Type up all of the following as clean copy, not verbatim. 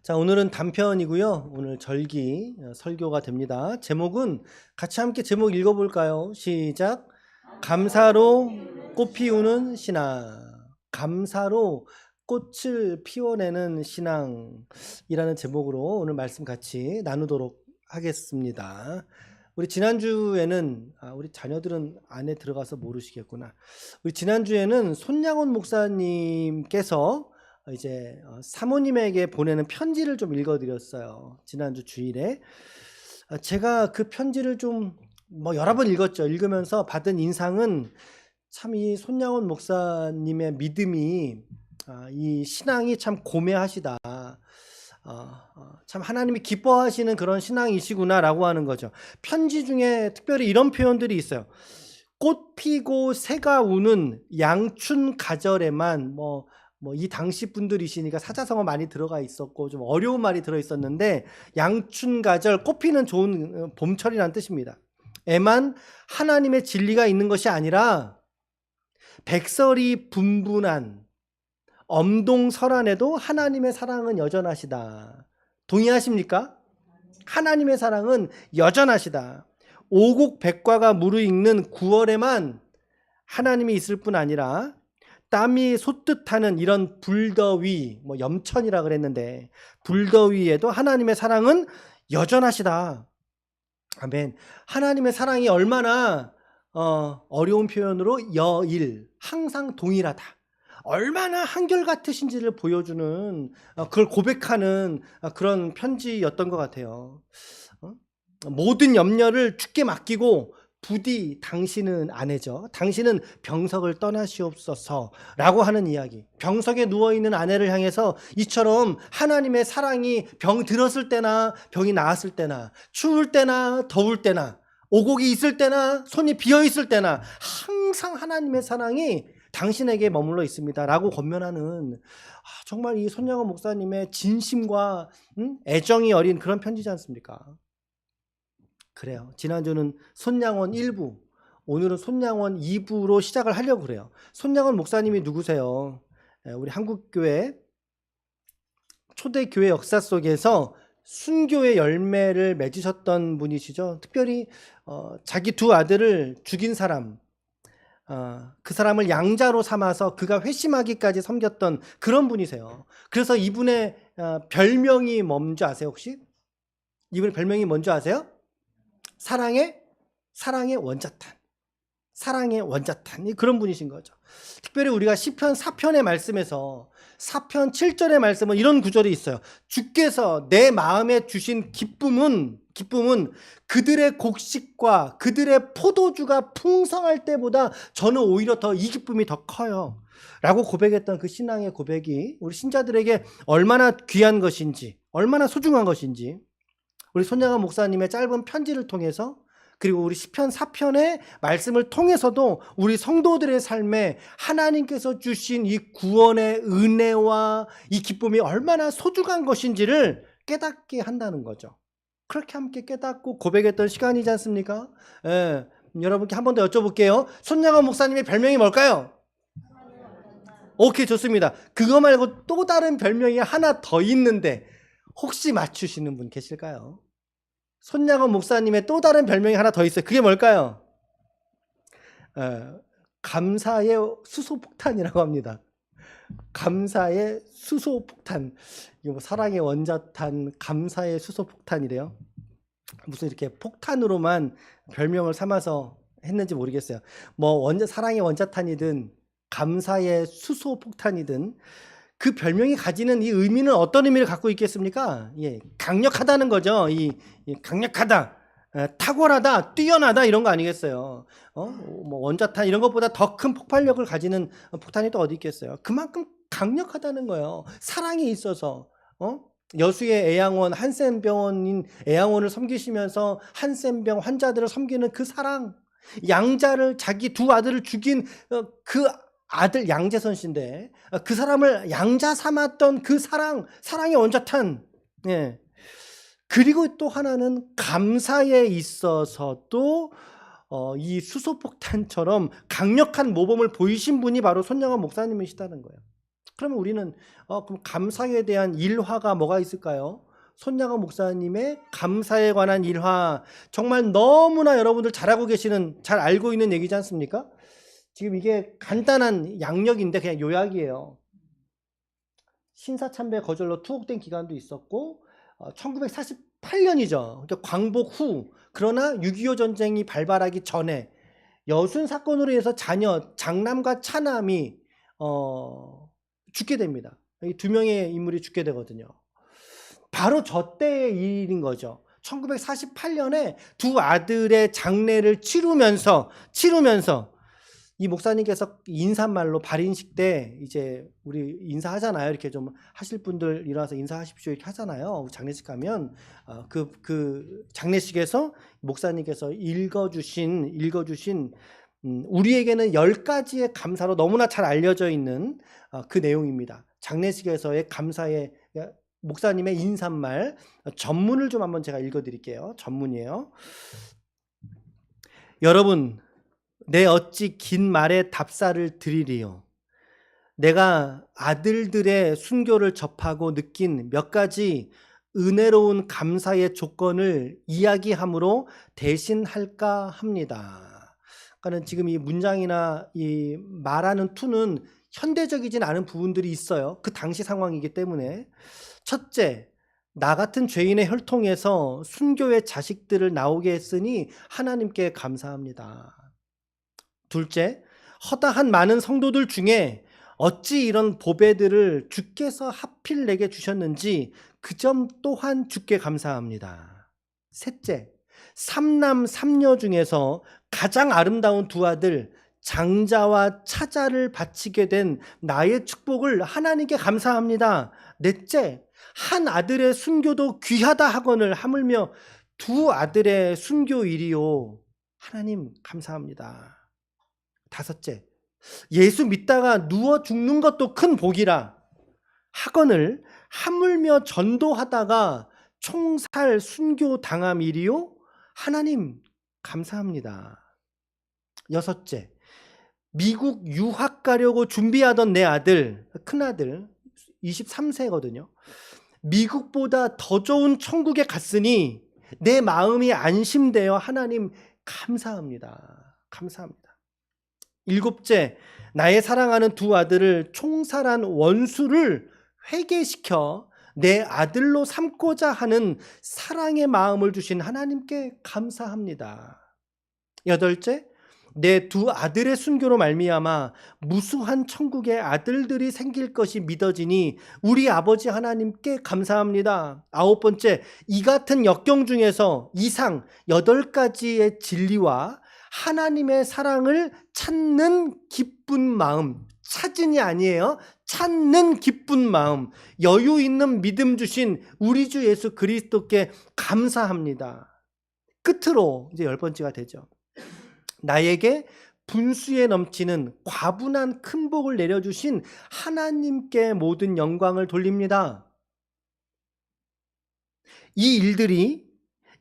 자, 오늘은 단편이고요. 오늘 절기 설교가 됩니다. 제목은 같이 함께 제목 읽어볼까요? 시작. 감사로 꽃 피우는 신앙. 감사로 꽃을 피워내는 신앙이라는 제목으로 오늘 말씀 같이 나누도록 하겠습니다. 우리 지난주에는 우리 자녀들은 안에 들어가서 모르시겠구나. 우리 지난주에는 손양원 목사님께서 이제 사모님에게 보내는 편지를 좀 읽어드렸어요. 지난주 주일에 제가 그 편지를 좀 여러 번 읽었죠. 읽으면서 받은 인상은 참 이 손양원 목사님의 믿음이 이 신앙이 참 고매하시다. 참 하나님이 기뻐하시는 그런 신앙이시구나라고 하는 거죠. 편지 중에 특별히 이런 표현들이 있어요. 꽃 피고 새가 우는 양춘 가절에만 이 당시 분들이시니까 사자성어 많이 들어가 있었고 좀 어려운 말이 들어 있었는데 양춘가절 꽃 피는 좋은 봄철이라는 뜻입니다. 에만 하나님의 진리가 있는 것이 아니라 백설이 분분한 엄동설안에도 하나님의 사랑은 여전하시다. 동의하십니까? 하나님의 사랑은 여전하시다. 오곡백과가 무르익는 9월에만 하나님이 있을 뿐 아니라 땀이 솟듯하는 이런 불더위, 염천이라 그랬는데 불더위에도 하나님의 사랑은 여전하시다. 아멘. 하나님의 사랑이 얼마나 어려운 표현으로 여일, 항상 동일하다. 얼마나 한결같으신지를 보여주는 그걸 고백하는 그런 편지였던 것 같아요. 모든 염려를 주께 맡기고 부디 당신은 아내죠. 당신은 병석을 떠나시옵소서 라고 하는 이야기. 병석에 누워있는 아내를 향해서 이처럼 하나님의 사랑이 병 들었을 때나 병이 나았을 때나 추울 때나 더울 때나 오곡이 있을 때나 손이 비어있을 때나 항상 하나님의 사랑이 당신에게 머물러 있습니다 라고 권면하는 정말 이 손양원 목사님의 진심과 애정이 어린 그런 편지지 않습니까? 그래요. 지난주는 손양원 1부, 오늘은 손양원 2부로 시작을 하려고 그래요. 손양원 목사님이 누구세요? 우리 한국교회 초대교회 역사 속에서 순교의 열매를 맺으셨던 분이시죠. 특별히 자기 두 아들을 죽인 사람, 그 사람을 양자로 삼아서 그가 회심하기까지 섬겼던 그런 분이세요. 그래서 이분의 별명이 뭔지 아세요 혹시? 이분의 별명이 뭔지 아세요? 사랑의 원자탄. 사랑의 원자탄. 그런 분이신 거죠. 특별히 우리가 시편 4편의 말씀에서 4편 7절의 말씀은 이런 구절이 있어요. 주께서 내 마음에 주신 기쁨은 그들의 곡식과 그들의 포도주가 풍성할 때보다 저는 오히려 더 이 기쁨이 더 커요. 라고 고백했던 그 신앙의 고백이 우리 신자들에게 얼마나 귀한 것인지, 얼마나 소중한 것인지 우리 손양원 목사님의 짧은 편지를 통해서 그리고 우리 시편 4편의 말씀을 통해서도 우리 성도들의 삶에 하나님께서 주신 이 구원의 은혜와 이 기쁨이 얼마나 소중한 것인지를 깨닫게 한다는 거죠. 그렇게 함께 깨닫고 고백했던 시간이지 않습니까? 여러분께 한 번 더 여쭤볼게요. 손양원 목사님의 별명이 뭘까요? 오케이, 좋습니다. 그거 말고 또 다른 별명이 하나 더 있는데 혹시 맞추시는 분 계실까요? 손양원 목사님의 또 다른 별명이 하나 더 있어요. 그게 뭘까요? 감사의 수소폭탄이라고 합니다. 감사의 수소폭탄. 이거 사랑의 원자탄, 감사의 수소폭탄이래요. 무슨 이렇게 폭탄으로만 별명을 삼아서 했는지 모르겠어요. 사랑의 원자탄이든 감사의 수소폭탄이든 그 별명이 가지는 이 의미는 어떤 의미를 갖고 있겠습니까? 강력하다는 거죠. 강력하다, 탁월하다, 뛰어나다 이런 거 아니겠어요? 원자탄 이런 것보다 더 큰 폭발력을 가지는 폭탄이 또 어디 있겠어요? 그만큼 강력하다는 거예요. 사랑이 있어서. 여수의 애양원 한센병원인 애양원을 섬기시면서 한센병 환자들을 섬기는 그 사랑, 양자를 자기 두 아들을 죽인 그 아들 양재선 씨인데 그 사람을 양자 삼았던 그 사랑의 원자탄. 그리고 또 하나는 감사에 있어서도 이 수소폭탄처럼 강력한 모범을 보이신 분이 바로 손양원 목사님이시다는 거예요. 그러면 우리는 그럼 감사에 대한 일화가 뭐가 있을까요? 손양원 목사님의 감사에 관한 일화, 정말 너무나 여러분들 잘 알고 있는 얘기지 않습니까? 지금 이게 간단한 양력인데 그냥 요약이에요. 신사참배 거절로 투옥된 기간도 있었고 1948년이죠. 그러니까 광복 후, 그러나 6.25 전쟁이 발발하기 전에 여순 사건으로 해서 자녀 장남과 차남이 죽게 됩니다. 이 두 명의 인물이 죽게 되거든요. 바로 저 때의 일인 거죠. 1948년에 두 아들의 장례를 치르면서 이 목사님께서 인사말로 발인식 때 이제 우리 인사하잖아요. 이렇게 좀 하실 분들 일어나서 인사하십시오 이렇게 하잖아요. 장례식 가면 그 장례식에서 목사님께서 읽어주신 우리에게는 10가지의 감사로 너무나 잘 알려져 있는 그 내용입니다. 장례식에서의 감사의 목사님의 인사말 전문을 좀 한번 제가 읽어드릴게요. 전문이에요. 여러분, 내 어찌 긴 말에 답사를 드리리요. 내가 아들들의 순교를 접하고 느낀 몇 가지 은혜로운 감사의 조건을 이야기함으로 대신할까 합니다. 그러니까 지금 이 문장이나 이 말하는 투는 현대적이진 않은 부분들이 있어요. 그 당시 상황이기 때문에. 첫째, 나 같은 죄인의 혈통에서 순교의 자식들을 나오게 했으니 하나님께 감사합니다. 둘째, 허다한 많은 성도들 중에 어찌 이런 보배들을 주께서 하필 내게 주셨는지 그 점 또한 주께 감사합니다. 셋째, 삼남 삼녀 중에서 가장 아름다운 두 아들 장자와 차자를 바치게 된 나의 축복을 하나님께 감사합니다. 넷째, 한 아들의 순교도 귀하다 하거늘 하물며 두 아들의 순교일이요 하나님 감사합니다. 다섯째, 예수 믿다가 누워 죽는 것도 큰 복이라 하거늘 하물며 전도하다가 총살 순교 당함이리요 하나님 감사합니다. 여섯째, 미국 유학 가려고 준비하던 내 아들, 큰아들 23세거든요. 미국보다 더 좋은 천국에 갔으니 내 마음이 안심되어 하나님 감사합니다. 감사합니다. 일곱째, 나의 사랑하는 두 아들을 총살한 원수를 회개시켜 내 아들로 삼고자 하는 사랑의 마음을 주신 하나님께 감사합니다. 여덟째, 내 두 아들의 순교로 말미암아 무수한 천국의 아들들이 생길 것이 믿어지니 우리 아버지 하나님께 감사합니다. 아홉 번째, 이 같은 역경 중에서 이상 8가지의 진리와 하나님의 사랑을 찾는 기쁜 마음, 찾은이 아니에요. 찾는 기쁜 마음, 여유 있는 믿음 주신 우리 주 예수 그리스도께 감사합니다. 끝으로 이제 10번째가 되죠. 나에게 분수에 넘치는 과분한 큰 복을 내려주신 하나님께 모든 영광을 돌립니다. 이 일들이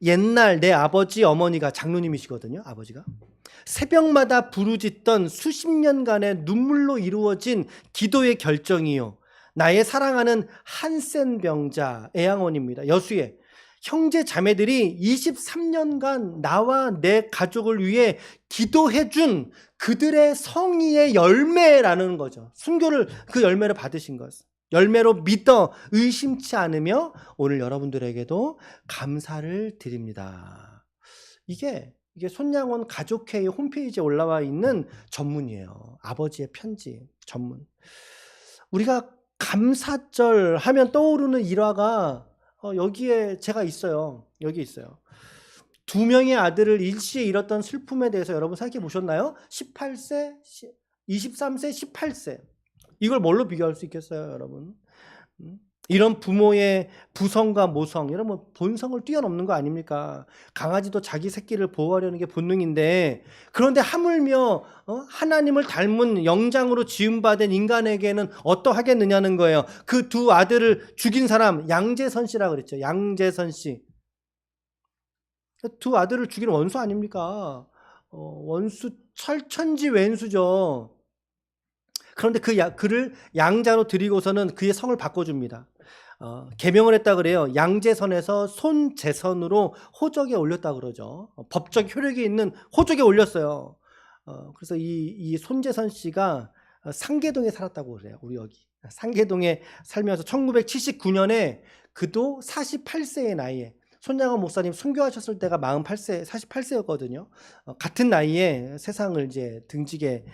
옛날 내 아버지 어머니가 장로님이시거든요. 아버지가 새벽마다 부르짖던 수십 년간의 눈물로 이루어진 기도의 결정이요, 나의 사랑하는 한센 병자 애양원입니다. 여수에 형제 자매들이 23년간 나와 내 가족을 위해 기도해준 그들의 성의의 열매라는 거죠. 순교를 그 열매를 받으신 것, 열매로 믿어 의심치 않으며 오늘 여러분들에게도 감사를 드립니다. 이게 손양원 가족회의 홈페이지에 올라와 있는 전문이에요. 아버지의 편지 전문. 우리가 감사절 하면 떠오르는 일화가 여기에 제가 있어요. 여기 있어요. 두 명의 아들을 일시에 잃었던 슬픔에 대해서 여러분 생각해 보셨나요? 18세, 23세, 18세. 이걸 뭘로 비교할 수 있겠어요, 여러분? 이런 부모의 부성과 모성, 이런 본성을 뛰어넘는 거 아닙니까? 강아지도 자기 새끼를 보호하려는 게 본능인데, 그런데 하물며 하나님을 닮은 영장으로 지음받은 인간에게는 어떠하겠느냐는 거예요. 그 두 아들을 죽인 사람 양재선 씨라고 그랬죠. 양재선 씨. 두 아들을 죽인 원수 아닙니까? 원수, 철천지 왼수죠. 그런데 그를 양자로 드리고서는 그의 성을 바꿔줍니다. 개명을 했다 그래요. 양재선에서 손재선으로 호적에 올렸다 그러죠. 법적 효력이 있는 호적에 올렸어요. 그래서 이 손재선 씨가 상계동에 살았다고 그래요. 우리 여기 상계동에 살면서 1979년에 그도 48세의 나이에, 손양원 목사님 순교하셨을 때가 48세였거든요. 같은 나이에 세상을 이제 등지게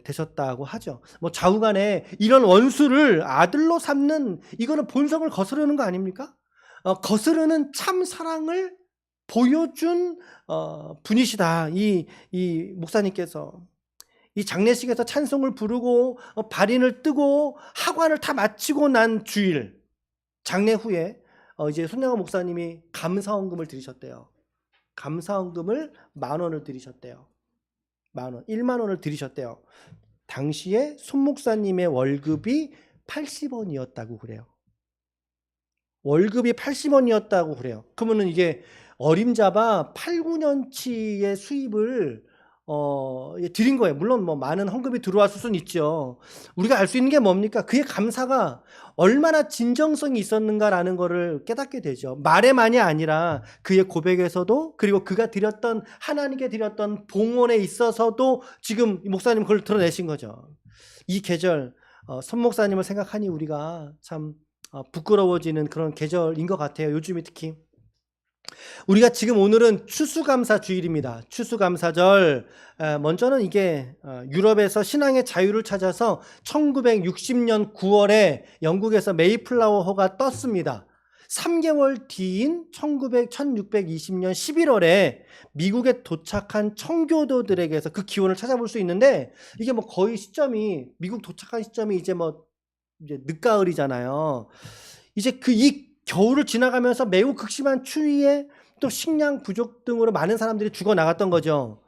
되셨다고 하죠. 뭐 좌우간에 이런 원수를 아들로 삼는, 이거는 본성을 거스르는 거 아닙니까? 거스르는 참 사랑을 보여준 분이시다. 이 목사님께서 이 장례식에서 찬송을 부르고 발인을 뜨고 하관을 다 마치고 난 주일 장례 후에 이제 손양원 목사님이 감사헌금을 드리셨대요. 감사헌금을 10,000원을 드리셨대요. 10,000원, 10,000원을 드리셨대요. 당시에 손 목사님의 월급이 80원이었다고 그래요. 월급이 80원이었다고 그래요. 그러면은 이게 어림잡아 8, 9년치의 수입을 드린 거예요. 물론 뭐 많은 헌금이 들어왔을 수는 있죠. 우리가 알 수 있는 게 뭡니까? 그의 감사가 얼마나 진정성이 있었는가라는 것을 깨닫게 되죠. 말에만이 아니라 그의 고백에서도, 그리고 그가 드렸던, 하나님께 드렸던 봉헌에 있어서도 지금 목사님 그걸 드러내신 거죠. 이 계절 손 목사님을 생각하니 우리가 참 부끄러워지는 그런 계절인 것 같아요. 요즘이 특히. 우리가 지금 오늘은 추수감사 주일입니다. 추수감사절. 먼저는 이게 유럽에서 신앙의 자유를 찾아서 1960년 9월에 영국에서 메이플라워호가 떴습니다. 3개월 뒤인 1620년 11월에 미국에 도착한 청교도들에게서 그 기원을 찾아볼 수 있는데, 이게 뭐 거의 시점이, 미국 도착한 시점이 이제 늦가을이잖아요. 이제 이 겨울을 지나가면서 매우 극심한 추위에 또 식량 부족 등으로 많은 사람들이 죽어 나갔던 거죠.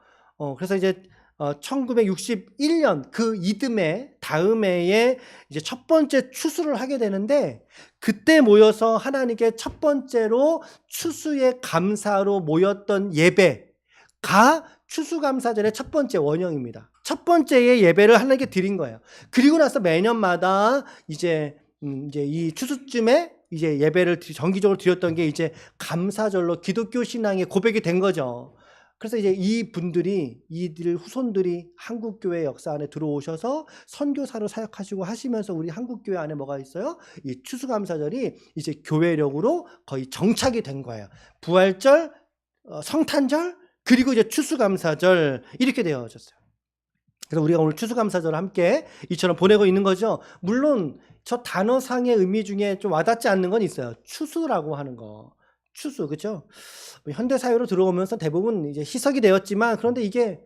그래서 이제 1961년 그 이듬해 다음 해에 이제 첫 번째 추수를 하게 되는데, 그때 모여서 하나님께 첫 번째로 추수의 감사로 모였던 예배가 추수감사절의 첫 번째 원형입니다. 첫 번째의 예배를 하나님께 드린 거예요. 그리고 나서 매년마다 이제 이 추수쯤에 이제 예배를 정기적으로 드렸던 게 이제 감사절로 기독교 신앙의 고백이 된 거죠. 그래서 이제 이들 후손들이 한국교회 역사 안에 들어오셔서 선교사로 사역하시고 하시면서 우리 한국교회 안에 뭐가 있어요? 이 추수감사절이 이제 교회력으로 거의 정착이 된 거예요. 부활절, 성탄절, 그리고 이제 추수감사절, 이렇게 되어졌어요. 그래서 우리가 오늘 추수감사절을 함께 이처럼 보내고 있는 거죠. 물론 저 단어상의 의미 중에 좀 와닿지 않는 건 있어요. 추수라고 하는 거. 추수, 그렇죠? 현대사회로 들어오면서 대부분 이제 희석이 되었지만, 그런데 이게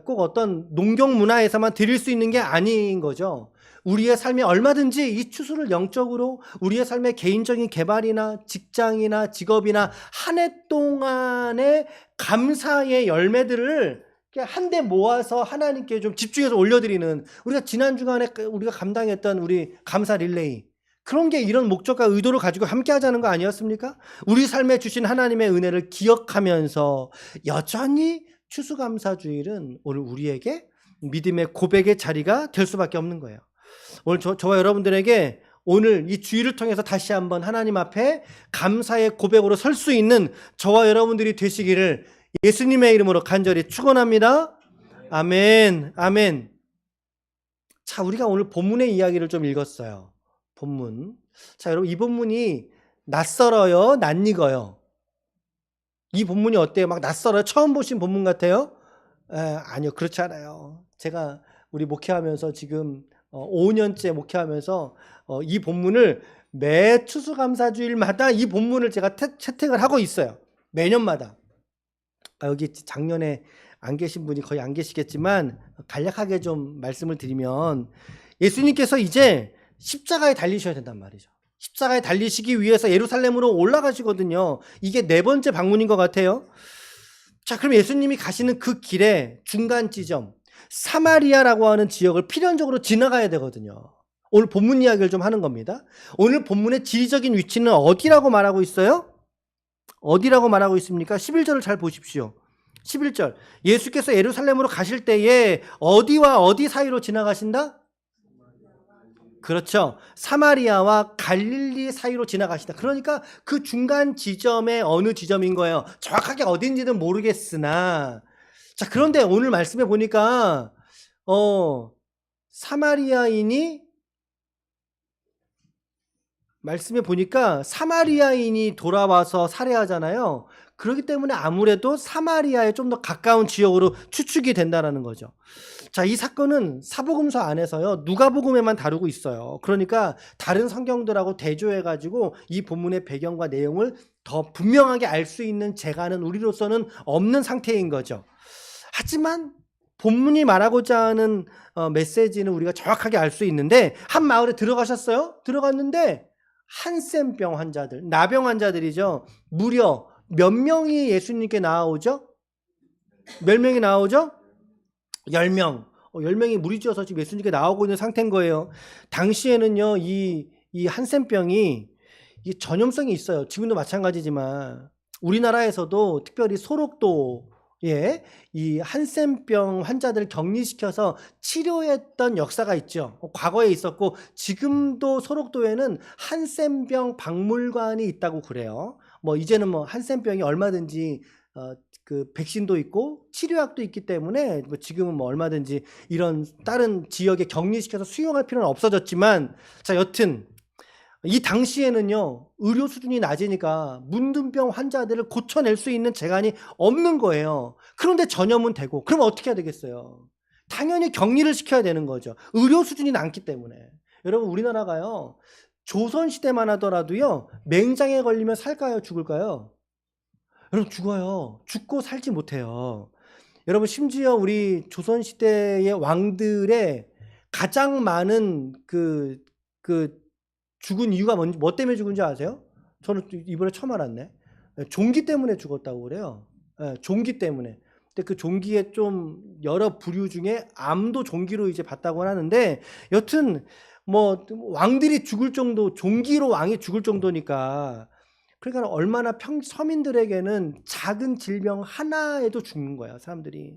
꼭 어떤 농경 문화에서만 드릴 수 있는 게 아닌 거죠. 우리의 삶에 얼마든지 이 추수를 영적으로 우리의 삶의 개인적인 개발이나 직장이나 직업이나 한 해 동안의 감사의 열매들을 한데 모아서 하나님께 좀 집중해서 올려드리는, 우리가 지난 주간에 우리가 감당했던 우리 감사 릴레이, 그런 게 이런 목적과 의도를 가지고 함께 하자는 거 아니었습니까? 우리 삶에 주신 하나님의 은혜를 기억하면서 여전히 추수감사주일은 오늘 우리에게 믿음의 고백의 자리가 될 수밖에 없는 거예요. 오늘 저와 여러분들에게 오늘 이 주일을 통해서 다시 한번 하나님 앞에 감사의 고백으로 설 수 있는 저와 여러분들이 되시기를 예수님의 이름으로 간절히 축원합니다. 아멘. 아멘. 자, 우리가 오늘 본문의 이야기를 좀 읽었어요. 본문. 자, 여러분, 이 본문이 낯설어요, 낯익어요? 이 본문이 어때요? 막 낯설어요? 처음 보신 본문 같아요? 아니요, 그렇지 않아요. 제가 우리 목회하면서 지금 5년째 목회하면서 이 본문을 매 추수감사주일마다 이 본문을 제가 채택을 하고 있어요. 매년마다. 여기 작년에 안 계신 분이 거의 안 계시겠지만 간략하게 좀 말씀을 드리면, 예수님께서 이제 십자가에 달리셔야 된단 말이죠. 십자가에 달리시기 위해서 예루살렘으로 올라가시거든요. 이게 4번째 방문인 것 같아요. 자, 그럼 예수님이 가시는 그 길에 중간 지점 사마리아라고 하는 지역을 필연적으로 지나가야 되거든요. 오늘 본문 이야기를 좀 하는 겁니다. 오늘 본문의 지리적인 위치는 어디라고 말하고 있어요? 어디라고 말하고 있습니까? 11절을 잘 보십시오. 11절. 예수께서 예루살렘으로 가실 때에 어디와 어디 사이로 지나가신다? 그렇죠. 사마리아와 갈릴리 사이로 지나가시다. 그러니까 그 중간 지점에 어느 지점인 거예요. 정확하게 어딘지는 모르겠으나. 자, 그런데 오늘 말씀해 보니까 사마리아인이 말씀해 보니까 사마리아인이 돌아와서 살해하잖아요. 그렇기 때문에 아무래도 사마리아에 좀 더 가까운 지역으로 추측이 된다는 거죠. 자, 이 사건은 사복음서 안에서요, 누가복음에만 다루고 있어요. 그러니까 다른 성경들하고 대조해가지고 이 본문의 배경과 내용을 더 분명하게 알 수 있는 재간은 우리로서는 없는 상태인 거죠. 하지만 본문이 말하고자 하는 메시지는 우리가 정확하게 알 수 있는데, 한 마을에 들어가셨어요? 들어갔는데 한센병 환자들, 나병 환자들이죠. 무려 몇 명이 예수님께 나아오죠? 몇 명이 나오죠? 10명. 10명이 무리지어서 지금 예수님께 나오고 있는 상태인 거예요. 당시에는요, 이 한센병이 이 전염성이 있어요. 지금도 마찬가지지만 우리나라에서도 특별히 소록도에 이 한센병 환자들을 격리시켜서 치료했던 역사가 있죠. 과거에 있었고 지금도 소록도에는 한센병 박물관이 있다고 그래요. 뭐 이제는 뭐 한센병이 얼마든지 그 백신도 있고 치료약도 있기 때문에 뭐 지금은 뭐 얼마든지 이런 다른 지역에 격리시켜서 수용할 필요는 없어졌지만, 자, 여튼 이 당시에는요, 의료 수준이 낮으니까 문둥병 환자들을 고쳐낼 수 있는 재간이 없는 거예요. 그런데 전염은 되고, 그럼 어떻게 해야 되겠어요? 당연히 격리를 시켜야 되는 거죠. 의료 수준이 낮기 때문에. 여러분, 우리나라가요, 조선시대만 하더라도요, 맹장에 걸리면 살까요, 죽을까요? 여러분, 죽어요. 죽고 살지 못해요. 여러분, 심지어 우리 조선시대의 왕들의 가장 많은 그 죽은 이유가 뭔지, 뭐 때문에 죽은지 아세요? 저는 이번에 처음 알았네. 종기 때문에 죽었다고 그래요. 종기 때문에. 근데 그 종기의 좀 여러 부류 중에 암도 종기로 이제 봤다고 하는데, 여튼 뭐 왕들이 죽을 정도, 종기로 왕이 죽을 정도니까, 그러니까 얼마나 서민들에게는 작은 질병 하나에도 죽는 거야, 사람들이.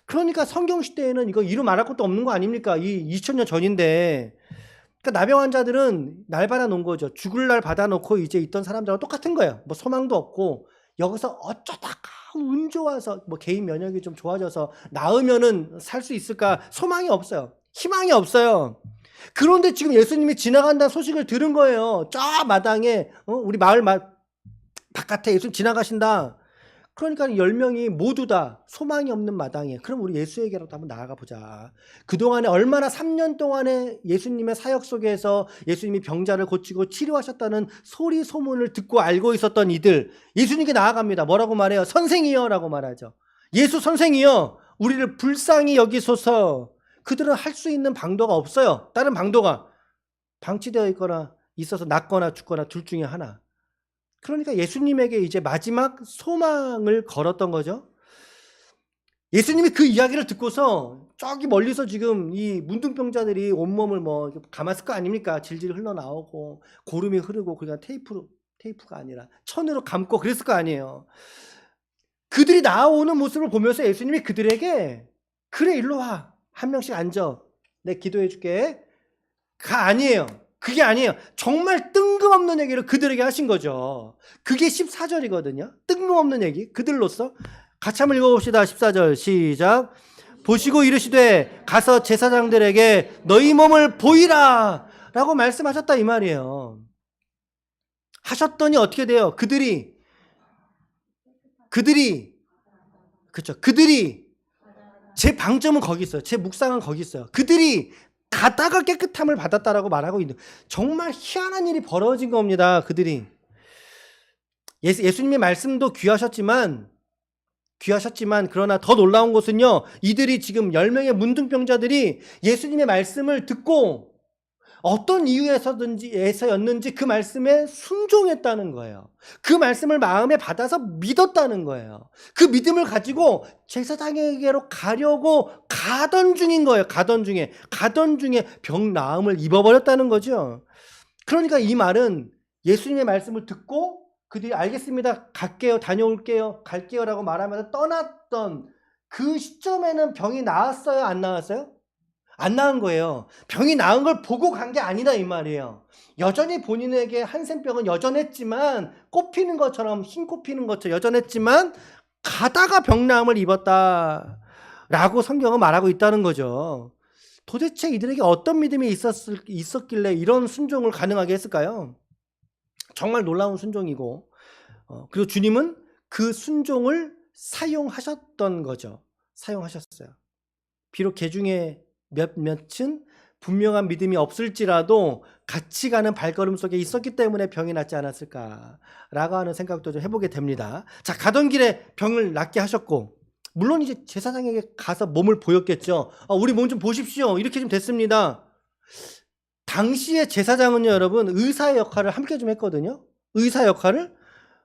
그러니까 성경 시대에는 이거 이루 말할 것도 없는 거 아닙니까? 이 2000년 전인데. 그러니까 나병 환자들은 날 받아놓은 거죠. 죽을 날 받아놓고 이제 있던 사람들하고 똑같은 거예요. 뭐 소망도 없고, 여기서 어쩌다가 운 좋아서 뭐 개인 면역이 좀 좋아져서 나으면은 살 수 있을까? 소망이 없어요. 희망이 없어요. 그런데 지금 예수님이 지나간다는 소식을 들은 거예요. 저 마당에 우리 마을 바깥에 예수님 지나가신다. 그러니까 10명이 모두 다 소망이 없는 마당에, 그럼 우리 예수에게라도 한번 나아가 보자. 그동안에 얼마나 3년 동안에 예수님의 사역 속에서 예수님이 병자를 고치고 치료하셨다는 소리 소문을 듣고 알고 있었던 이들, 예수님께 나아갑니다. 뭐라고 말해요? 선생이여 라고 말하죠. 예수 선생이여, 우리를 불쌍히 여기소서. 그들은 할 수 있는 방도가 없어요. 다른 방도가 방치되어 있거나 있어서 낫거나 죽거나 둘 중에 하나. 그러니까 예수님에게 이제 마지막 소망을 걸었던 거죠. 예수님이 그 이야기를 듣고서 저기 멀리서 지금 이 문둥병자들이 온몸을 뭐 감았을 거 아닙니까? 질질 흘러나오고 고름이 흐르고, 그러니까 테이프가 아니라 천으로 감고 그랬을 거 아니에요. 그들이 나오는 모습을 보면서 예수님이 그들에게, 그래 일로 와, 한 명씩 앉아, 내 기도해 줄게, 가 아니에요. 그게 아니에요. 정말 뜬금없는 얘기를 그들에게 하신 거죠. 그게 14절이거든요. 뜬금없는 얘기, 그들로서. 같이 한번 읽어봅시다. 14절 시작. 보시고 이르시되 가서 제사장들에게 너희 몸을 보이라 라고 말씀하셨다 이 말이에요. 하셨더니 어떻게 돼요? 그들이 그렇죠. 그들이, 제 방점은 거기 있어요. 제 묵상은 거기 있어요. 그들이 가다가 깨끗함을 받았다라고 말하고 있는, 정말 희한한 일이 벌어진 겁니다. 그들이. 예수님의 말씀도 귀하셨지만 그러나 더 놀라운 것은요, 이들이 지금 10명의 문둥병자들이 예수님의 말씀을 듣고 어떤 이유에서였는지 그 말씀에 순종했다는 거예요. 그 말씀을 마음에 받아서 믿었다는 거예요. 그 믿음을 가지고 제사장에게로 가려고 가던 중인 거예요. 가던 중에 병 나음을 입어버렸다는 거죠. 그러니까 이 말은 예수님의 말씀을 듣고 그들이 알겠습니다, 갈게요, 다녀올게요, 갈게요 라고 말하면서 떠났던 그 시점에는 병이 나았어요, 안 나았어요? 안 나은 거예요. 병이 나은 걸 보고 간 게 아니다 이 말이에요. 여전히 본인에게 한센병은 여전했지만 꽃피는 것처럼 흰 꽃 피는 것처럼 여전했지만 가다가 병나음을 입었다라고 성경은 말하고 있다는 거죠. 도대체 이들에게 어떤 믿음이 있었길래 이런 순종을 가능하게 했을까요? 정말 놀라운 순종이고 그리고 주님은 그 순종을 사용하셨던 거죠. 사용하셨어요. 비록 개 중에 몇몇은 분명한 믿음이 없을지라도 같이 가는 발걸음 속에 있었기 때문에 병이 낫지 않았을까라고 하는 생각도 좀 해보게 됩니다. 자, 가던 길에 병을 낫게 하셨고 물론 이제 제사장에게 가서 몸을 보였겠죠. 우리 몸 좀 보십시오. 이렇게 좀 됐습니다. 당시의 제사장은요, 여러분, 의사의 역할을 함께 좀 했거든요. 의사 역할을.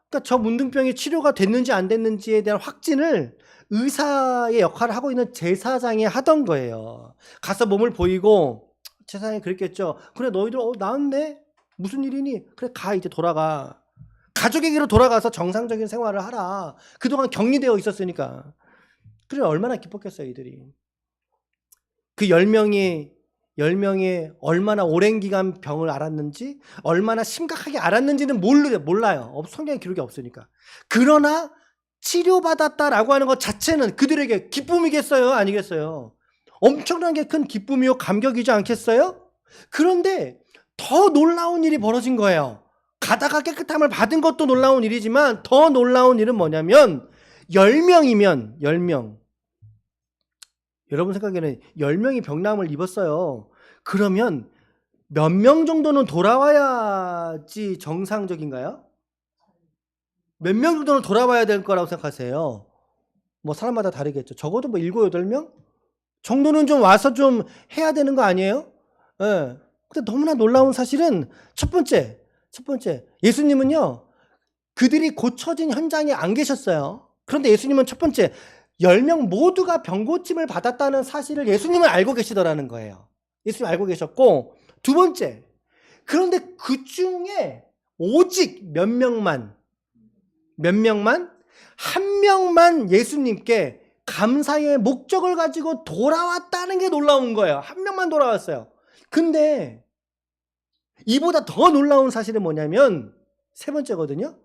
그러니까 저 문둥병이 치료가 됐는지 안 됐는지에 대한 확진을 의사의 역할을 하고 있는 제사장이 하던 거예요. 가서 몸을 보이고 제사장이 그랬겠죠. 그래, 너희들 나았네? 무슨 일이니? 그래, 가, 이제 돌아가. 가족에게로 돌아가서 정상적인 생활을 하라. 그동안 격리되어 있었으니까. 그래, 얼마나 기뻤겠어요, 이들이. 그 10명이 얼마나 오랜 기간 병을 앓았는지, 얼마나 심각하게 앓았는지는 몰라요. 성경에 기록이 없으니까. 그러나 치료받았다라고 하는 것 자체는 그들에게 기쁨이겠어요? 아니겠어요? 엄청나게 큰 기쁨이요, 감격이지 않겠어요? 그런데 더 놀라운 일이 벌어진 거예요. 가다가 깨끗함을 받은 것도 놀라운 일이지만 더 놀라운 일은 뭐냐면 10명이면 10명. 여러분 생각에는 10명이 병나음을 입었어요. 그러면 몇 명 정도는 돌아와야지 정상적인가요? 몇 명 정도는 돌아와야 될 거라고 생각하세요? 뭐 사람마다 다르겠죠. 적어도 뭐 7, 8명 정도는 좀 와서 좀 해야 되는 거 아니에요? 예. 근데 너무나 놀라운 사실은 첫 번째 예수님은요, 그들이 고쳐진 현장에 안 계셨어요. 그런데 예수님은 첫 번째 10명 모두가 병고침을 받았다는 사실을 예수님은 알고 계시더라는 거예요. 예수님 알고 계셨고, 두 번째, 그런데 그 중에 오직 몇 명만 한 명만 예수님께 감사의 목적을 가지고 돌아왔다는 게 놀라운 거예요. 한 명만 돌아왔어요. 근데 이보다 더 놀라운 사실은 뭐냐면 세 번째거든요.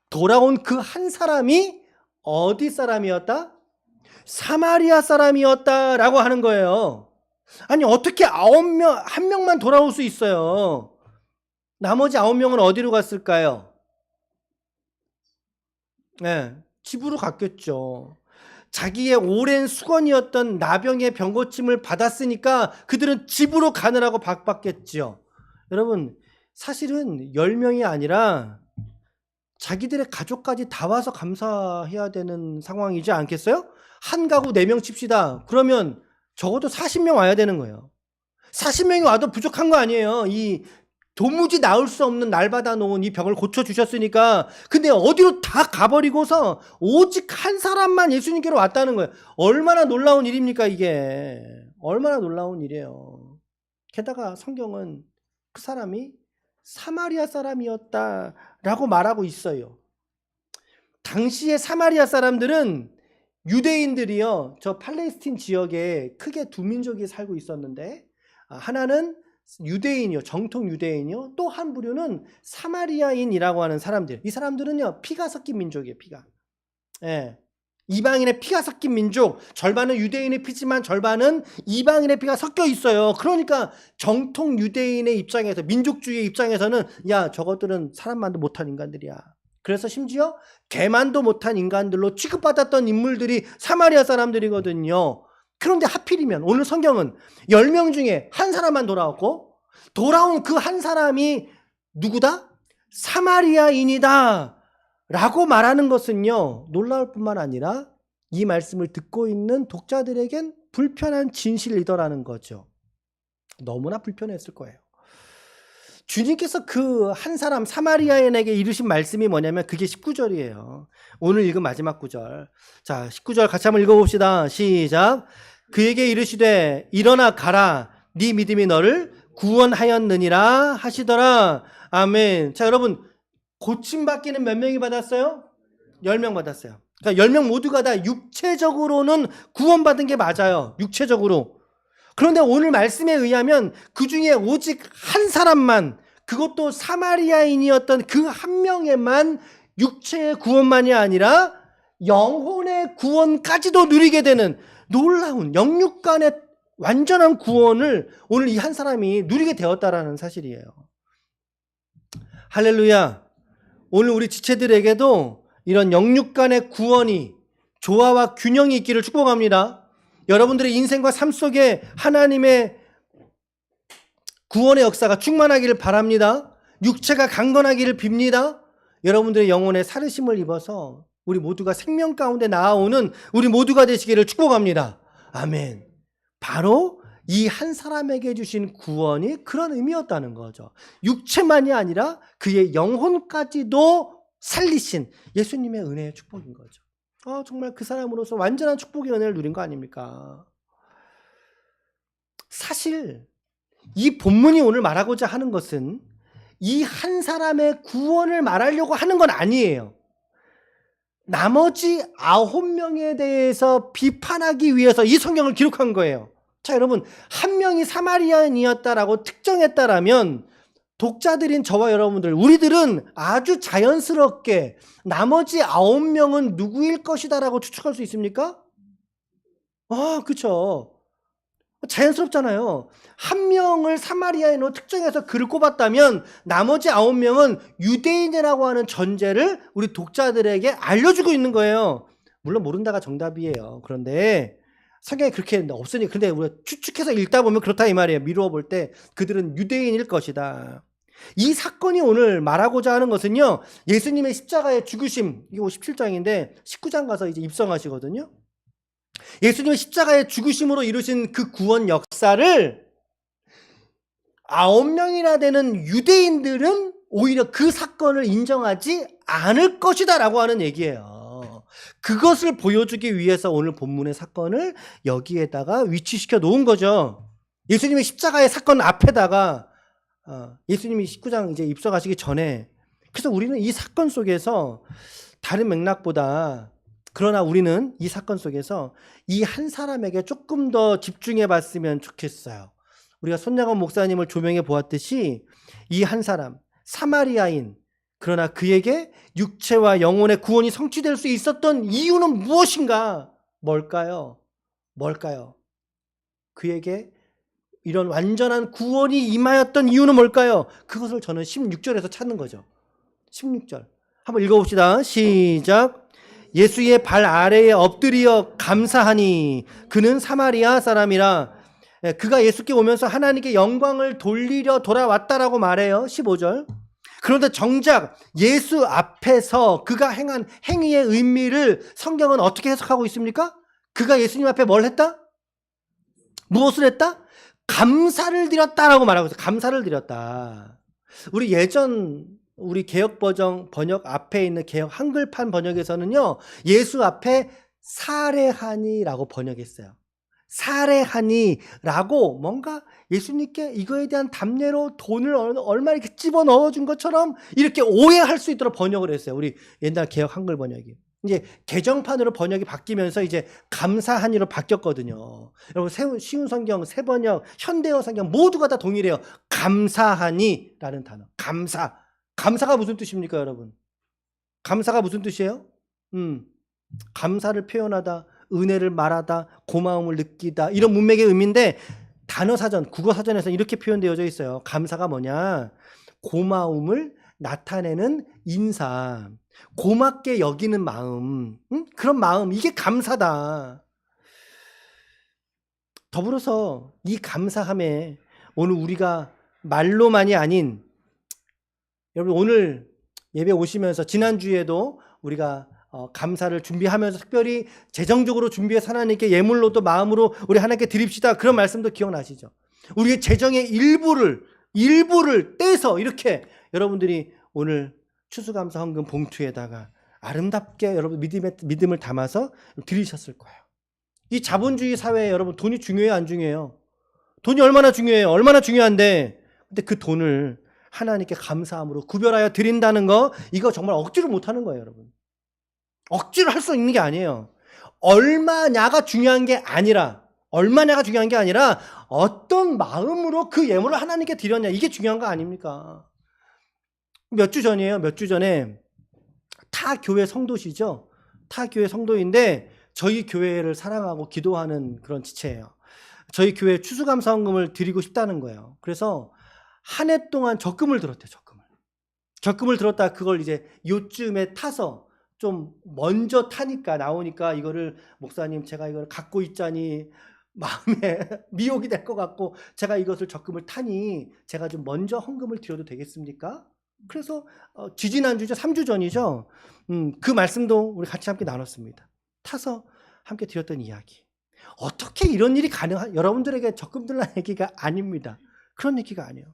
돌아온 그 한 사람이 어디 사람이었다? 사마리아 사람이었다라고 하는 거예요. 아니, 어떻게 9명, 한 명만 돌아올 수 있어요? 나머지 9명은 어디로 갔을까요? 네, 집으로 갔겠죠. 자기의 오랜 수건이었던 나병의 병고침을 받았으니까 그들은 집으로 가느라고 바빴겠죠. 여러분, 사실은 10명이 아니라 자기들의 가족까지 다 와서 감사해야 되는 상황이지 않겠어요? 한 가구 4명 칩시다. 그러면 적어도 40명 와야 되는 거예요. 40명이 와도 부족한 거 아니에요. 이 도무지 나을 수 없는 날받아 놓은 이 병을 고쳐주셨으니까. 근데 어디로 다 가버리고서 오직 한 사람만 예수님께로 왔다는 거예요. 얼마나 놀라운 일입니까, 이게. 얼마나 놀라운 일이에요. 게다가 성경은 그 사람이 사마리아 사람이었다라고 말하고 있어요. 당시의 사마리아 사람들은 유대인들이요, 저 팔레스틴 지역에 크게 두 민족이 살고 있었는데, 하나는 유대인이요, 정통 유대인이요, 또 한 부류는 사마리아인이라고 하는 사람들. 이 사람들은요, 피가 섞인 민족이에요, 피가. 예. 이방인의 피가 섞인 민족, 절반은 유대인의 피지만 절반은 이방인의 피가 섞여 있어요. 그러니까 정통 유대인의 입장에서, 민족주의의 입장에서는 야, 저것들은 사람만도 못한 인간들이야. 그래서 심지어 개만도 못한 인간들로 취급받았던 인물들이 사마리아 사람들이거든요. 그런데 하필이면 오늘 성경은 10명 중에 한 사람만 돌아왔고, 돌아온 그 한 사람이 누구다? 사마리아인이다 라고 말하는 것은요, 놀라울 뿐만 아니라 이 말씀을 듣고 있는 독자들에겐 불편한 진실이더라는 거죠. 너무나 불편했을 거예요. 주님께서 그 한 사람 사마리아인에게 이르신 말씀이 뭐냐면 그게 19절이에요. 오늘 읽은 마지막 구절. 자, 19절 같이 한번 읽어봅시다. 시작. 그에게 이르시되 일어나 가라. 네 믿음이 너를 구원하였느니라 하시더라. 아멘. 자, 여러분, 고침받기는 몇 명이 받았어요? 10명 받았어요. 그러니까 10명 모두가 다 육체적으로는 구원받은 게 맞아요. 육체적으로. 그런데 오늘 말씀에 의하면 그 중에 오직 한 사람만, 그것도 사마리아인이었던 그 한 명에만 육체의 구원만이 아니라 영혼의 구원까지도 누리게 되는 놀라운 영육간의 완전한 구원을 오늘 이 한 사람이 누리게 되었다라는 사실이에요. 할렐루야. 오늘 우리 지체들에게도 이런 영육간의 구원이, 조화와 균형이 있기를 축복합니다. 여러분들의 인생과 삶 속에 하나님의 구원의 역사가 충만하기를 바랍니다. 육체가 강건하기를 빕니다. 여러분들의 영혼에 살으심을 입어서 우리 모두가 생명 가운데 나아오는 우리 모두가 되시기를 축복합니다. 아멘. 바로 이 한 사람에게 주신 구원이 그런 의미였다는 거죠. 육체만이 아니라 그의 영혼까지도 살리신 예수님의 은혜의 축복인 거죠. 정말 그 사람으로서 완전한 축복의 은혜를 누린 거 아닙니까? 사실 이 본문이 오늘 말하고자 하는 것은 이 한 사람의 구원을 말하려고 하는 건 아니에요. 나머지 9명에 대해서 비판하기 위해서 이 성경을 기록한 거예요. 자, 여러분, 한 명이 사마리아인이었다라고 특정했다라면 독자들인 저와 여러분들, 우리들은 아주 자연스럽게 나머지 9명은 누구일 것이다라고 추측할 수 있습니까? 그렇죠. 자연스럽잖아요. 한 명을 사마리아인으로 특정해서 그를 꼽았다면 나머지 9명은 유대인이라고 하는 전제를 우리 독자들에게 알려주고 있는 거예요. 물론 모른다가 정답이에요. 그런데 성경에 그렇게 없으니, 근데 우리가 추측해서 읽다 보면 그렇다 이 말이에요. 미루어 볼 때 그들은 유대인일 것이다. 이 사건이 오늘 말하고자 하는 것은요, 예수님의 십자가의 죽으심, 이거 17장인데 19장 가서 이제 입성하시거든요. 예수님의 십자가의 죽으심으로 이루신 그 구원 역사를 9명이나 되는 유대인들은 오히려 그 사건을 인정하지 않을 것이다 라고 하는 얘기예요. 그것을 보여주기 위해서 오늘 본문의 사건을 여기에다가 위치시켜 놓은 거죠. 예수님의 십자가의 사건 앞에다가 예수님이 19장 이제 입성하시기 전에, 그래서 우리는 이 사건 속에서 다른 맥락보다, 그러나 우리는 이 사건 속에서 이 한 사람에게 조금 더 집중해 봤으면 좋겠어요. 우리가 손양원 목사님을 조명해 보았듯이 이 한 사람, 사마리아인, 그러나 그에게 육체와 영혼의 구원이 성취될 수 있었던 이유는 무엇인가? 뭘까요? 그에게 이런 완전한 구원이 임하였던 이유는 뭘까요? 그것을 저는 16절에서 찾는 거죠. 16절. 한번 읽어봅시다. 시작. 예수의 발 아래에 엎드려 감사하니 그는 사마리아 사람이라. 그가 예수께 오면서 하나님께 영광을 돌리려 돌아왔다라고 말해요. 15절. 그런데 정작 예수 앞에서 그가 행한 행위의 의미를 성경은 어떻게 해석하고 있습니까? 그가 예수님 앞에 뭘 했다? 무엇을 했다? 감사를 드렸다라고 말하고 있어요. 감사를 드렸다. 우리 개역 번역 앞에 있는 개역 한글판 번역에서는요, 예수 앞에 사례하니라고 번역했어요. 사례하니라고 뭔가 예수님께 이거에 대한 답례로 돈을 얼마 이렇게 집어 넣어준 것처럼 이렇게 오해할 수 있도록 번역을 했어요. 우리 옛날 개역 한글 번역이. 이제 개정판으로 번역이 바뀌면서 이제 감사하니로 바뀌었거든요. 여러분, 쉬운 성경, 새 번역, 현대어 성경 모두가 다 동일해요. 감사하니라는 단어. 감사가 무슨 뜻입니까, 여러분? 감사가 무슨 뜻이에요? 감사를 표현하다, 은혜를 말하다, 고마움을 느끼다, 이런 문맥의 의미인데 단어 사전, 국어 사전에서 이렇게 표현되어져 있어요. 감사가 뭐냐? 고마움을 나타내는 인사, 고맙게 여기는 마음, 그런 마음, 이게 감사다. 더불어서 이 감사함에 오늘 우리가 말로만이 아닌, 여러분 오늘 예배 오시면서 지난주에도 우리가 감사를 준비하면서 특별히 재정적으로 준비해서 하나님께 예물로도 마음으로 우리 하나님께 드립시다, 그런 말씀도 기억나시죠? 우리의 재정의 일부를 떼서 이렇게 여러분들이 오늘 추수감사 헌금 봉투에다가 아름답게 여러분 믿음을 담아서 드리셨을 거예요. 이 자본주의 사회에 여러분 돈이 중요해요, 안 중요해요? 돈이 얼마나 중요해요? 얼마나 중요한데, 근데 그 돈을 하나님께 감사함으로 구별하여 드린다는 거, 이거 정말 억지로 못하는 거예요, 여러분. 억지로 할 수 있는 게 아니에요. 얼마냐가 중요한 게 아니라 얼마냐가 중요한 게 아니라 어떤 마음으로 그 예물을 하나님께 드렸냐, 이게 중요한 거 아닙니까? 몇 주 전이에요. 몇 주 전에 타 교회 성도시죠. 타 교회 성도인데 저희 교회를 사랑하고 기도하는 그런 지체예요. 저희 교회 추수감사원금을 드리고 싶다는 거예요. 그래서 한 해 동안 적금을 들었대요. 적금을 들었다. 그걸 이제 요쯤에 타서 좀 먼저 타니까 나오니까 이거를 목사님 제가 이걸 갖고 있자니 마음에 미혹이 될 것 같고 제가 이것을 적금을 타니 제가 좀 먼저 헌금을 드려도 되겠습니까? 그래서 지지난주죠. 3주 전이죠. 그 말씀도 우리 같이 함께 나눴습니다. 타서 함께 드렸던 이야기. 어떻게 이런 일이 가능한, 여러분들에게 적금 들라는 얘기가 아닙니다. 그런 얘기가 아니에요.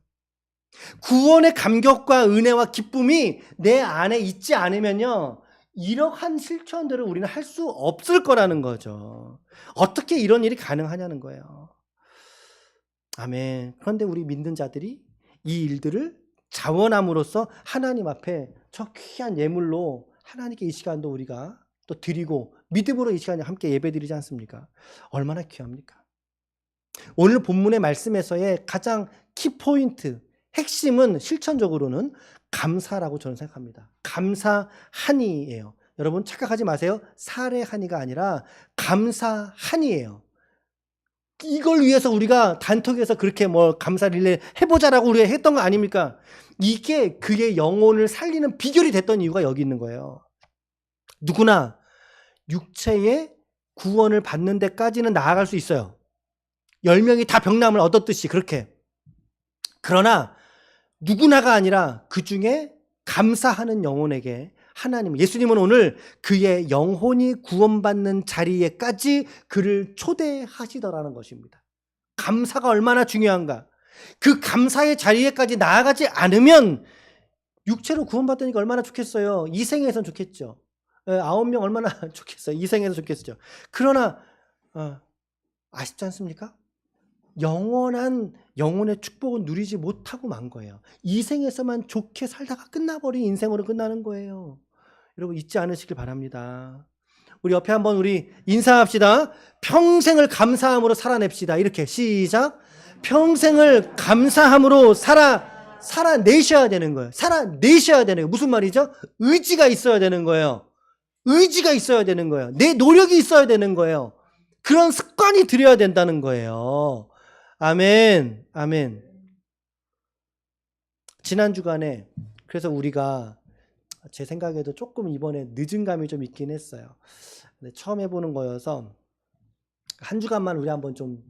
구원의 감격과 은혜와 기쁨이 내 안에 있지 않으면요, 이러한 실천들을 우리는 할 수 없을 거라는 거죠. 어떻게 이런 일이 가능하냐는 거예요. 아멘. 그런데 우리 믿는 자들이 이 일들을 자원함으로써 하나님 앞에 저 귀한 예물로 하나님께 이 시간도 우리가 또 드리고 믿음으로 이 시간에 함께 예배드리지 않습니까? 얼마나 귀합니까? 오늘 본문의 말씀에서의 가장 키포인트, 핵심은 실천적으로는 감사라고 저는 생각합니다. 감사하니예요. 여러분 착각하지 마세요. 사례하니가 아니라 감사하니예요. 이걸 위해서 우리가 단톡에서 그렇게 뭐 감사릴레 해보자라고 우리가 했던 거 아닙니까? 이게 그의 영혼을 살리는 비결이 됐던 이유가 여기 있는 거예요. 누구나 육체의 구원을 받는 데까지는 나아갈 수 있어요. 10명이 다 병남을 얻었듯이 그렇게. 그러나 누구나가 아니라 그 중에 감사하는 영혼에게 하나님, 예수님은 오늘 그의 영혼이 구원받는 자리에까지 그를 초대하시더라는 것입니다. 감사가 얼마나 중요한가. 그 감사의 자리에까지 나아가지 않으면 육체로 구원받으니까 얼마나 좋겠어요. 이 생에선 좋겠죠. 9명 얼마나 좋겠어요. 이 생에서 좋겠죠. 그러나 아쉽지 않습니까? 영원한 영혼의 축복은 누리지 못하고 만 거예요. 이 생에서만 좋게 살다가 끝나버린 인생으로 끝나는 거예요. 여러분 잊지 않으시길 바랍니다. 우리 옆에 한번 우리 인사합시다. 평생을 감사함으로 살아냅시다. 이렇게 시작. 평생을 감사함으로 살아내셔야 되는 거예요. 살아내셔야 되는 거예요. 무슨 말이죠? 의지가 있어야 되는 거예요. 의지가 있어야 되는 거예요. 내 노력이 있어야 되는 거예요. 그런 습관이 들여야 된다는 거예요. 아멘, 아멘. 지난 주간에 그래서 우리가 제 생각에도 조금 이번에 늦은 감이 좀 있긴 했어요. 근데 처음 해보는 거여서 한 주간만 우리 한번 좀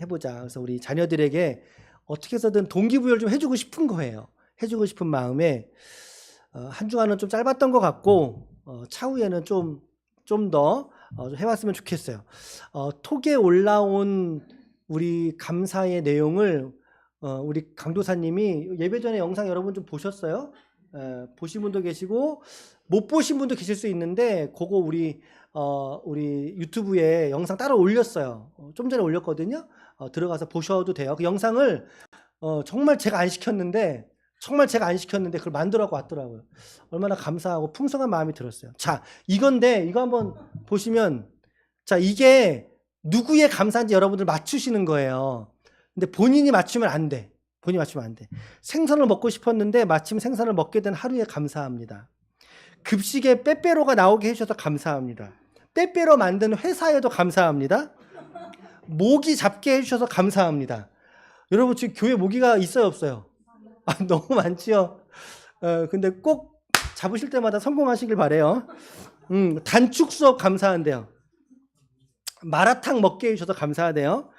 해보자. 그래서 우리 자녀들에게 어떻게 해서든 동기부여를 좀 해주고 싶은 거예요. 해주고 싶은 마음에 한 주간은 좀 짧았던 것 같고 차후에는 좀 더 해봤으면 좋겠어요. 톡에 올라온 우리 감사의 내용을 우리 강도사님이 예배 전에 영상 여러분 좀 보셨어요? 보신 분도 계시고 못 보신 분도 계실 수 있는데 그거 우리 유튜브에 영상 따로 올렸어요. 좀 전에 올렸거든요. 들어가서 보셔도 돼요. 그 영상을 정말 제가 안 시켰는데 그걸 만들어갖고 왔더라고요. 얼마나 감사하고 풍성한 마음이 들었어요. 자, 이건데 이거 한번 보시면, 자, 이게 누구의 감사인지 여러분들 맞추시는 거예요. 근데 본인이 맞추면 안 돼. 생선을 먹고 싶었는데 마침 생선을 먹게 된 하루에 감사합니다. 급식에 빼빼로가 나오게 해주셔서 감사합니다. 빼빼로 만든 회사에도 감사합니다. 모기 잡게 해주셔서 감사합니다. 여러분 지금 교회 모기가 있어요, 없어요? 너무 많지요. 근데 꼭 잡으실 때마다 성공하시길 바래요. 단축 수업 감사한데요. 마라탕 먹게 해주셔서 감사하대요.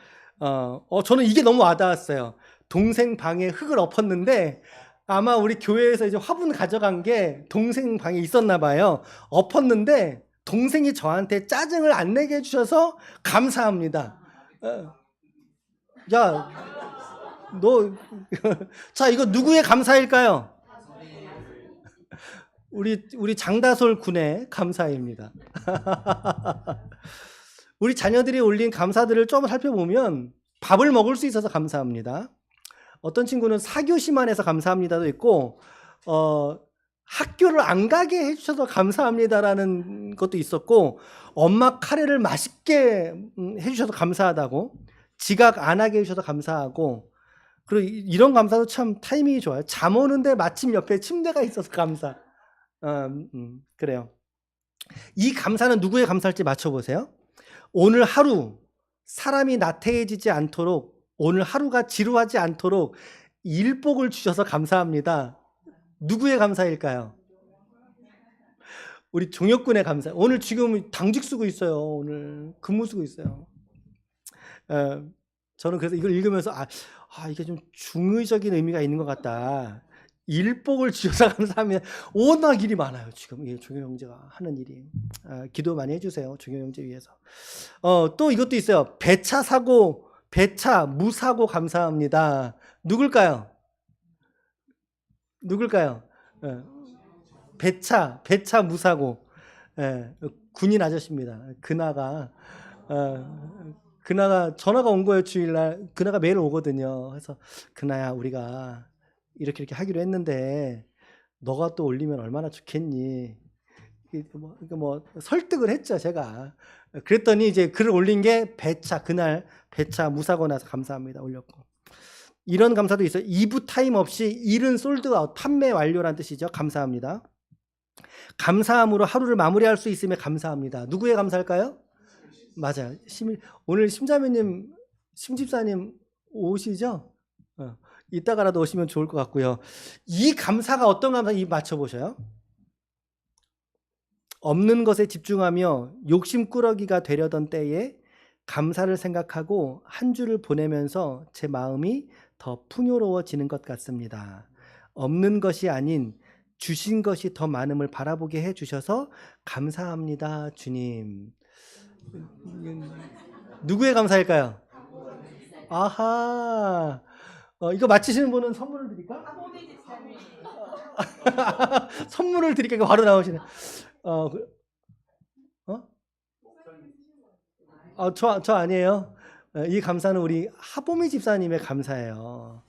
저는 이게 너무 와닿았어요. 동생 방에 흙을 엎었는데 아마 우리 교회에서 이제 화분 가져간 게 동생 방에 있었나 봐요. 엎었는데 동생이 저한테 짜증을 안 내게 해주셔서 감사합니다. 야, 자, 이거 누구의 감사일까요? 우리 장다솔 군의 감사입니다. 우리 자녀들이 올린 감사들을 좀 살펴보면 밥을 먹을 수 있어서 감사합니다. 어떤 친구는 사교시만 해서 감사합니다도 있고 학교를 안 가게 해주셔서 감사합니다라는 것도 있었고, 엄마 카레를 맛있게 해주셔서 감사하다고, 지각 안 하게 해주셔서 감사하고, 그리고 이런 감사도 참 타이밍이 좋아요. 잠 오는데 마침 옆에 침대가 있어서 감사. 그래요. 이 감사는 누구에 감사할지 맞춰보세요. 오늘 하루 사람이 나태해지지 않도록, 오늘 하루가 지루하지 않도록 일복을 주셔서 감사합니다. 누구의 감사일까요? 우리 종혁군의 감사. 오늘 지금 당직 쓰고 있어요. 오늘 근무 쓰고 있어요. 저는 그래서 이걸 읽으면서 이게 좀 중의적인 의미가 있는 것 같다. 일복을 주셔서 감사합니다. 워낙 일이 많아요. 지금 종혁 형제가 하는 일이. 기도 많이 해주세요. 종혁 형제 위해서. 또 이것도 있어요. 배차 무사고 감사합니다. 누굴까요? 배차 무사고. 군인 아저씨입니다. 그나가 전화가 온 거예요. 주일날. 그나가 매일 오거든요. 그래서 그나야 우리가 이렇게 하기로 했는데 너가 또 올리면 얼마나 좋겠니? 뭐 설득을 했죠, 제가. 그랬더니 이제 글을 올린 게 그날 배차 무사고 나서 감사합니다 올렸고. 이런 감사도 있어요. 2부 타임 없이 일은 솔드아웃, 판매 완료란 뜻이죠. 감사합니다. 감사함으로 하루를 마무리할 수 있음에 감사합니다. 누구에 감사할까요? 맞아요. 오늘 심자매님, 심집사님 오시죠? 이따가라도 오시면 좋을 것 같고요. 이 감사가 어떤 감사인지 맞춰보셔요. 없는 것에 집중하며 욕심꾸러기가 되려던 때에 감사를 생각하고 한 주를 보내면서 제 마음이 더 풍요로워지는 것 같습니다. 없는 것이 아닌 주신 것이 더 많음을 바라보게 해주셔서 감사합니다, 주님. 누구의 감사일까요? 아하. 이거 맞히시는 분은 선물을 드릴까? 선물을 드릴까? 바로 나오시네. 저 아니에요. 이 감사는 우리 하보미 집사님의 감사예요.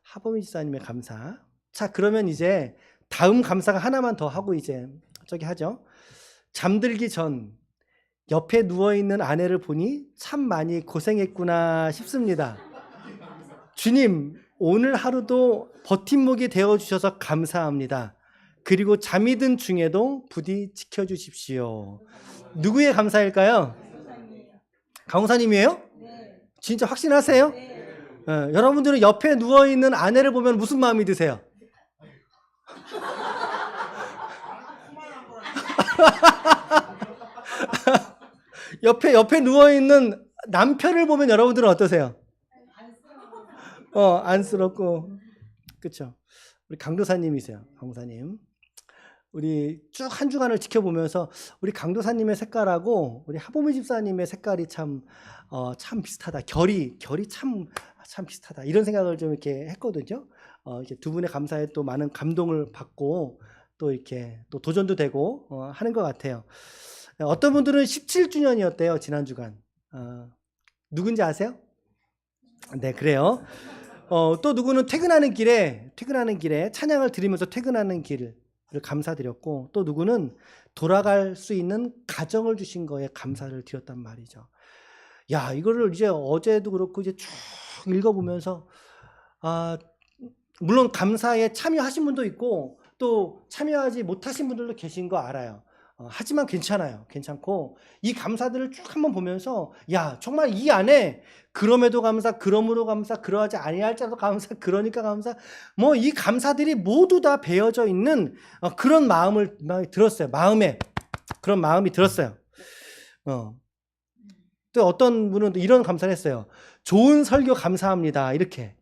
하보미 집사님의 감사. 자, 그러면 이제 다음 감사가 하나만 더 하고 이제 저기 하죠. 잠들기 전 옆에 누워있는 아내를 보니 참 많이 고생했구나 싶습니다. 주님, 오늘 하루도 버팀목이 되어주셔서 감사합니다. 그리고 잠이 든 중에도 부디 지켜주십시오. 누구의 감사일까요? 강호사님이에요? 네. 진짜 확신하세요? 네. 여러분들은 옆에 누워있는 아내를 보면 무슨 마음이 드세요? 옆에 누워있는 남편을 보면 여러분들은 어떠세요? 안쓰럽고. 그쵸. 우리 강도사님이세요. 강도사님. 우리 쭉 한 주간을 지켜보면서 우리 강도사님의 색깔하고 우리 하보미 집사님의 색깔이 참 비슷하다. 결이 참 비슷하다. 이런 생각을 좀 이렇게 했거든요. 이렇게 두 분의 감사에 또 많은 감동을 받고 또 이렇게 또 도전도 되고 하는 것 같아요. 어떤 분들은 17주년이었대요. 지난 주간. 누군지 아세요? 네, 그래요. 또 누구는 퇴근하는 길에 찬양을 드리면서 퇴근하는 길을 감사드렸고, 또 누구는 돌아갈 수 있는 가정을 주신 거에 감사를 드렸단 말이죠. 야, 이거를 이제 어제도 그렇고 이제 쭉 읽어보면서 물론 감사에 참여하신 분도 있고 또 참여하지 못하신 분들도 계신 거 알아요. 하지만 괜찮고 이 감사들을 쭉 한번 보면서 야, 정말 이 안에 그럼에도 감사, 그러므로 감사, 그러하지 아니할 자도 감사, 그러니까 감사, 뭐 이 감사들이 모두 다 배어져 있는 그런 마음을 들었어요. 마음에 그런 마음이 들었어요. 또 어떤 분은 이런 감사를 했어요. 좋은 설교 감사합니다. 이렇게.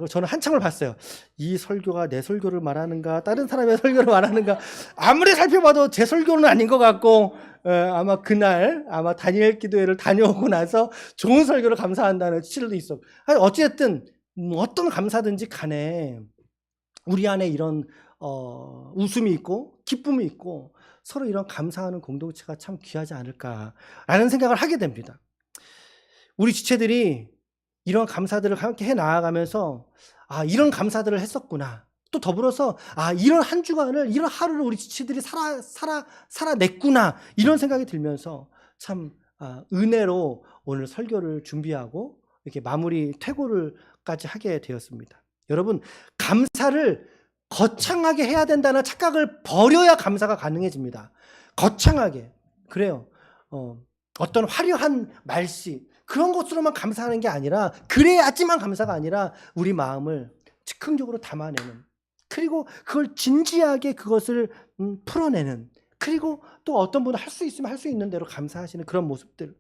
저는 한참을 봤어요. 이 설교가 내 설교를 말하는가 다른 사람의 설교를 말하는가, 아무리 살펴봐도 제 설교는 아닌 것 같고, 아마 그날 다니엘 기도회를 다녀오고 나서 좋은 설교를 감사한다는 치료도 있어. 어쨌든 어떤 감사든지 간에 우리 안에 이런 웃음이 있고 기쁨이 있고 서로 이런 감사하는 공동체가 참 귀하지 않을까라는 생각을 하게 됩니다. 우리 지체들이 이런 감사들을 함께 해 나아가면서 이런 감사들을 했었구나. 또 더불어서 이런 한 주간을, 이런 하루를 우리 지체들이 살아냈구나, 이런 생각이 들면서 참 은혜로 오늘 설교를 준비하고 이렇게 마무리 퇴고를까지 하게 되었습니다. 여러분, 감사를 거창하게 해야 된다는 착각을 버려야 감사가 가능해집니다. 거창하게. 그래요. 어떤 화려한 말씨, 그런 것으로만 감사하는 게 아니라, 그래야지만 감사가 아니라 우리 마음을 즉흥적으로 담아내는, 그리고 그걸 진지하게 그것을 풀어내는, 그리고 또 어떤 분은 할 수 있으면 할 수 있는 대로 감사하시는 그런 모습들.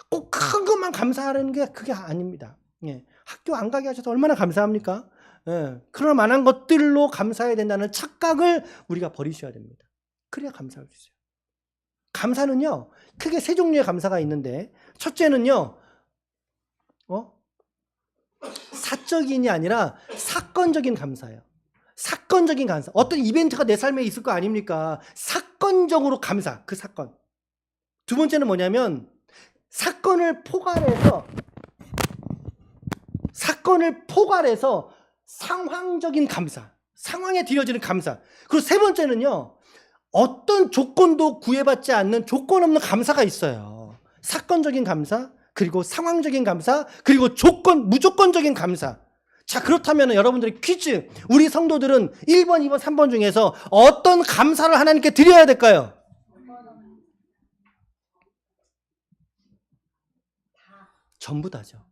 꼭 큰 것만 감사하는 게 그게 아닙니다. 예. 학교 안 가게 하셔서 얼마나 감사합니까? 예. 그럴 만한 것들로 감사해야 된다는 착각을 우리가 버리셔야 됩니다. 그래야 감사할 수 있어요. 감사는요, 크게 세 종류의 감사가 있는데, 첫째는요, 사적인이 아니라 사건적인 감사예요. 사건적인 감사. 어떤 이벤트가 내 삶에 있을 거 아닙니까? 사건적으로 감사, 그 사건. 두 번째는 뭐냐면, 사건을 포괄해서 상황적인 감사, 상황에 드려지는 감사. 그리고 세 번째는요, 어떤 조건도 구애받지 않는 조건 없는 감사가 있어요. 사건적인 감사, 그리고 상황적인 감사, 그리고 무조건적인 감사. 자, 그렇다면 여러분들의 퀴즈, 우리 성도들은 1번, 2번, 3번 중에서 어떤 감사를 하나님께 드려야 될까요? 전부 다죠.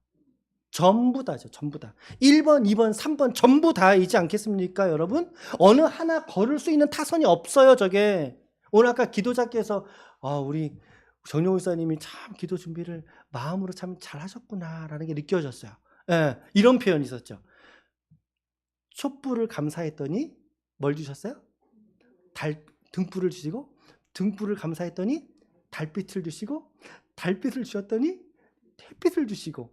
전부 다죠. 전부 다. 1번, 2번, 3번 전부 다이지 않겠습니까, 여러분? 어느 하나 걸을 수 있는 타선이 없어요, 저게. 오늘 아까 기도자께서 우리 정용훈 목사님이 참 기도 준비를 마음으로 참 잘하셨구나라는 게 느껴졌어요. 예, 이런 표현이 있었죠. 촛불을 감사했더니 뭘 주셨어요? 등불을 주시고, 등불을 감사했더니 달빛을 주시고, 달빛을 주셨더니 햇빛을 주시고.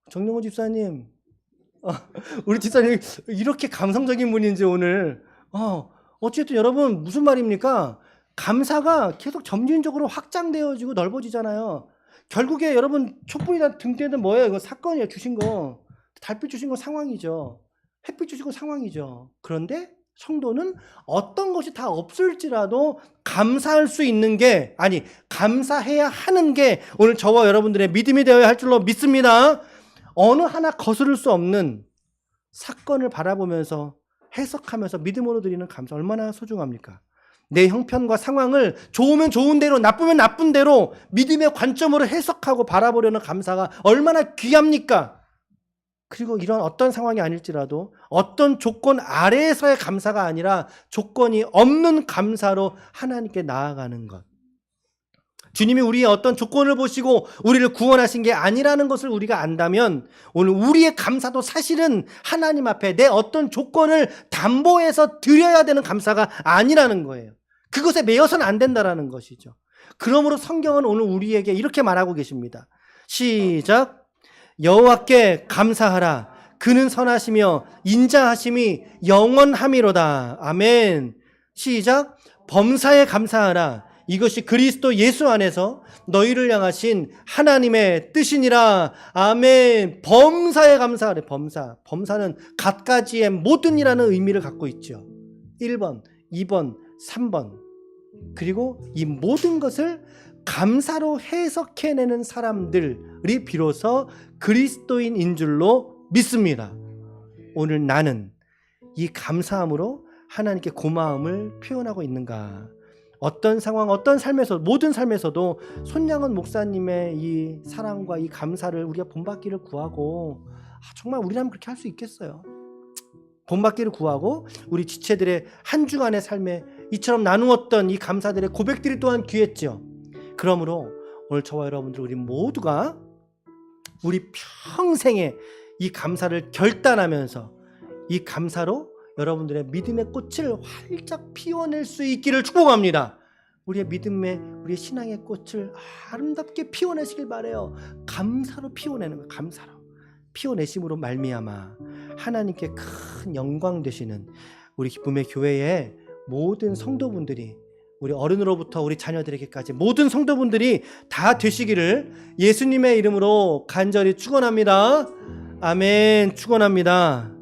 정용호 집사님, 우리 집사님 이렇게 감성적인 분인지 오늘. 어쨌든 여러분, 무슨 말입니까? 감사가 계속 점진적으로 확장되어지고 넓어지잖아요. 결국에 여러분, 촛불이나 등대는 뭐예요? 이거 사건이에요. 주신 거. 달빛 주신 건 상황이죠. 햇빛 주신 건 상황이죠. 그런데 성도는 어떤 것이 다 없을지라도 감사할 수 있는 게, 감사해야 하는 게 오늘 저와 여러분들의 믿음이 되어야 할 줄로 믿습니다. 어느 하나 거스를 수 없는 사건을 바라보면서 해석하면서 믿음으로 드리는 감사, 얼마나 소중합니까? 내 형편과 상황을 좋으면 좋은 대로, 나쁘면 나쁜 대로 믿음의 관점으로 해석하고 바라보려는 감사가 얼마나 귀합니까? 그리고 이런 어떤 상황이 아닐지라도 어떤 조건 아래에서의 감사가 아니라 조건이 없는 감사로 하나님께 나아가는 것. 주님이 우리의 어떤 조건을 보시고 우리를 구원하신 게 아니라는 것을 우리가 안다면, 오늘 우리의 감사도 사실은 하나님 앞에 내 어떤 조건을 담보해서 드려야 되는 감사가 아니라는 거예요. 그것에 매여서는 안 된다라는 것이죠. 그러므로 성경은 오늘 우리에게 이렇게 말하고 계십니다. 시작. 여호와께 감사하라. 그는 선하시며 인자하심이 영원함이로다. 아멘. 시작. 범사에 감사하라. 이것이 그리스도 예수 안에서 너희를 향하신 하나님의 뜻이니라. 아멘. 범사에 감사하래. 범사는 갖가지의 모든 이라는 의미를 갖고 있죠. 1번, 2번, 3번. 그리고 이 모든 것을 감사로 해석해내는 사람들이 비로소 그리스도인인 줄로 믿습니다. 오늘 나는 이 감사함으로 하나님께 고마움을 표현하고 있는가? 어떤 상황, 어떤 삶에서, 모든 삶에서도 손양은 목사님의 이 사랑과 이 감사를 우리가 본받기를 구하고, 정말 우리라면 그렇게 할 수 있겠어요. 본받기를 구하고 우리 지체들의 한 주간의 삶에 이처럼 나누었던 이 감사들의 고백들이 또한 귀했죠. 그러므로 오늘 저와 여러분들, 우리 모두가 우리 평생에 이 감사를 결단하면서 이 감사로 여러분들의 믿음의 꽃을 활짝 피워낼 수 있기를 축복합니다. 우리의 믿음의, 우리의 신앙의 꽃을 아름답게 피워내시길 바라요. 감사로 피워내는 거예요. 감사로 피워내심으로 말미암아 하나님께 큰 영광 되시는 우리 기쁨의 교회의 모든 성도분들이, 우리 어른으로부터 우리 자녀들에게까지 모든 성도분들이 다 되시기를 예수님의 이름으로 간절히 축원합니다. 아멘. 축원합니다.